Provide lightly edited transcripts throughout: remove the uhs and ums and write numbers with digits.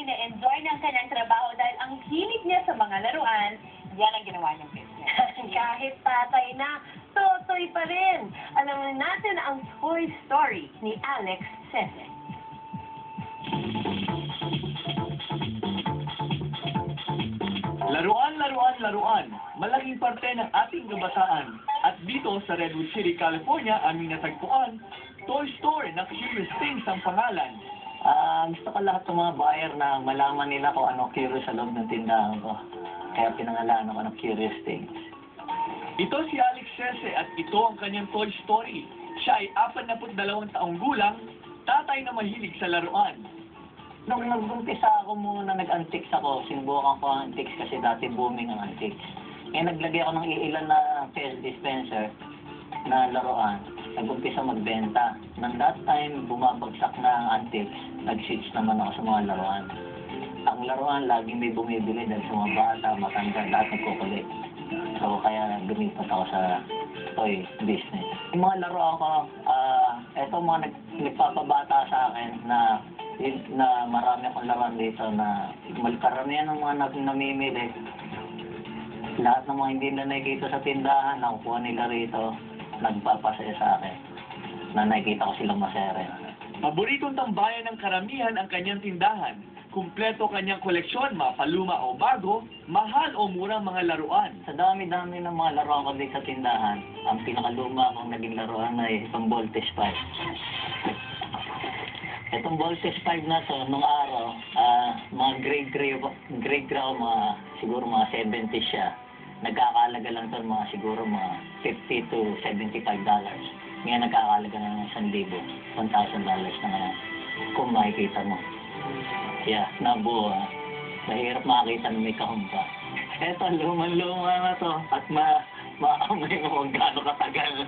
ina-enjoy niya ang kanyang trabaho dahil ang hilig niya sa mga laruan, yan ang ginawa niyang business. Kahit tatay na, totoy pa rin. Alamin natin ang Toy Story ni Alex Sese. Laruan, laruan, laruan. Malaking parte ng ating kabataan. At dito sa Redwood City, California, aming natagpuan, Toy Story na Curious Things ang pangalan. Gusto ko lahat ng mga buyer na malaman nila kung ano curious sa loob ng tindahan ko. Kaya pinangalan ako ng Curious Things. Ito si Alex Sese at ito ang kanyang Toy Story. Siya ay 42 taong gulang, tatay na mahilig sa laruan. Nung nag-umpisa ako muna, nag-antiques ako. Sinubukan ko ang antiques kasi dati booming ang antiques. Naglagay ako ng iilan na PS dispenser na laruan. Nag-umpisa magbenta. Nang that time, bumabagsak na ang antiques. Nag-switch naman ako sa mga laruan. Ang laruan, laging may bumibili dahil sa mga bata, matanda, lahat nagkukulit. So, kaya lumipat ako sa toy business. Yung mga laruan ko, eto mga nagpapabata sa akin na marami akong laruan dito na karamihan ng mga namimili. Lahat ng mga hindi na nakikita sa tindahan, nakukuha nila rito, nagpapasaya sa akin na nakikita ko silang masaya rin. Paboritong tambayan ng karamihan ang kanyang tindahan. Kumpleto kanyang koleksyon, mapaluma o bago, mahal o murang mga laruan. Sa dami-dami ng mga laruan ko dito sa tindahan, ang pinakaluma kong naging laruan ay itong Voltes 5. Itong Voltes 5 na to, nung araw, mga grade grade mga siguro mga 70 siya. Nagkakalaga lang to mga siguro mga $50 to $75. Ngayon nagkakalaga na ng $1,000, $1,000 na ngayon. Kung makikita mo. Yeah, nabuo. Mahirap makakita na may kahumpa. Eto, lumang-luma na to. At maaamay mo kung gaano katagal.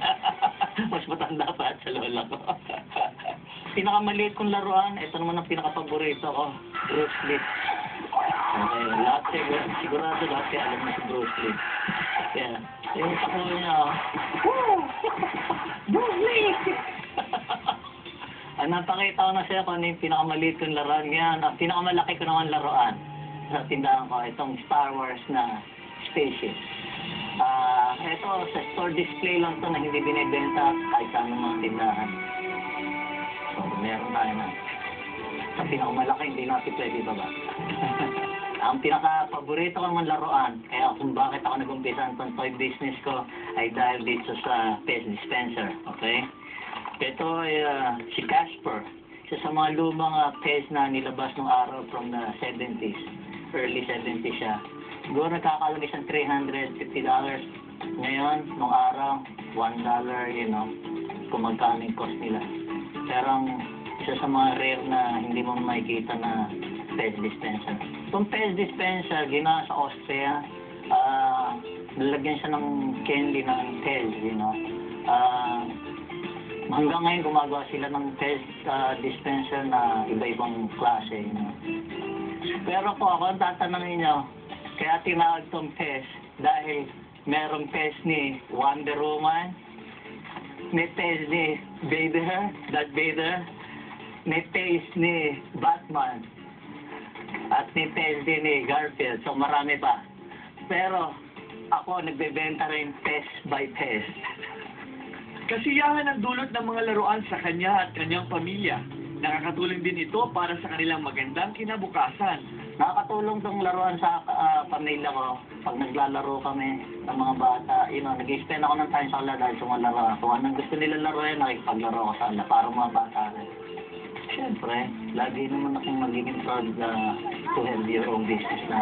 Mas matanda pa at sa lola ko. Pinakamaliit kong laruan, ito naman ang pinakapaborito ko, Bruce Lee. Okay, lahat sigurado lahat kaya alam mo si Bruce Lee. Yeah, yung takbo niya, woo! Bruce Lee! Napakita ko na siya kung ano yung pinakamaliit kong laruan. Yan, ang pinakamalaki ko naman laruan sa tindahan ko, itong Star Wars na spaceship. Ito, sa store display lang to na hindi binibenta kahit sa mga tindahan. So, meron tayo na. Sa pinakamalaki, hindi natin pwede baba. Ang pinaka-paborito ko naman laruan, kaya kung bakit ako nag-umpisa ng toy business ko, ay dahil dito sa PS dispenser, okay? Ito ay si Casper. Isa sa mga lumang PS na nilabas nung araw from the 70s, early 70s siya. Siguro nagkakalaga siyang $350. Ngayon, nung araw, $1, you know, kung magkano yung cost nila. Pero ang isa sa mga rare na hindi mo makikita na PS dispenser. Itong PS dispenser, ginawa sa Austria, nalagyan siya ng candy ng PS, you know. Hanggang ngayon, gumagawa sila ng PS dispenser na iba-ibang klase, you know. Pero ako tatanungin nyo, kaya tinawag itong PES dahil merong PES ni Wonder Woman, may PES ni Vader, Darth Vader, may PES ni Batman, at may PES din ni Garfield, so marami pa. Pero ako nagbebenta rin PES by PES. Kasiyahan ang dulot ng mga laruan sa kanya at kanyang pamilya. Nakakatulong din ito para sa kanilang magandang kinabukasan. Nakakatulong tong laruan sa pamilya ko. Pag naglalaro kami ng mga bata, you know, nag-spend ako ng time sa kanila dahil sa mga laruan. Kung anong gusto nila laruin, nakikipaglaro ko sa kanila para mga bata rin. Siyempre, lagi naman akong magiging proud to have your own business na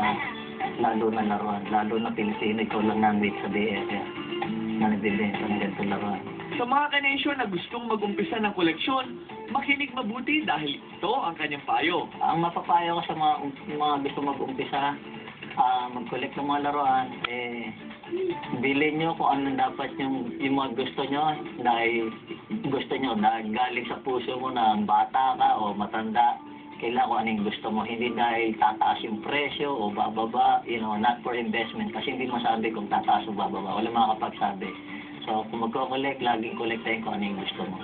lalo na laruan. Lalo na Pilipino, ikaw lang nandito sa Bay Area na nagbibenta ng ganitong laruan. Sa mga kanensyon na gustong mag-umpisa ng koleksyon, makinig mabuti dahil ito ang kanyang payo. Ang mapapayo ko sa mga gusto mag-umpisa, mag-collect ng mga laruan, bilhin nyo kung ano dapat yung mga gusto nyo dahil galing sa puso mo na bata ka o matanda, kailangan kung ano yung gusto mo. Hindi dahil tataas yung presyo o bababa, you know, not for investment kasi hindi masabi kung tataas o bababa. Wala makakapagsabi. So, kung magko-collect, laging collect tayo kung ano yung gusto mo.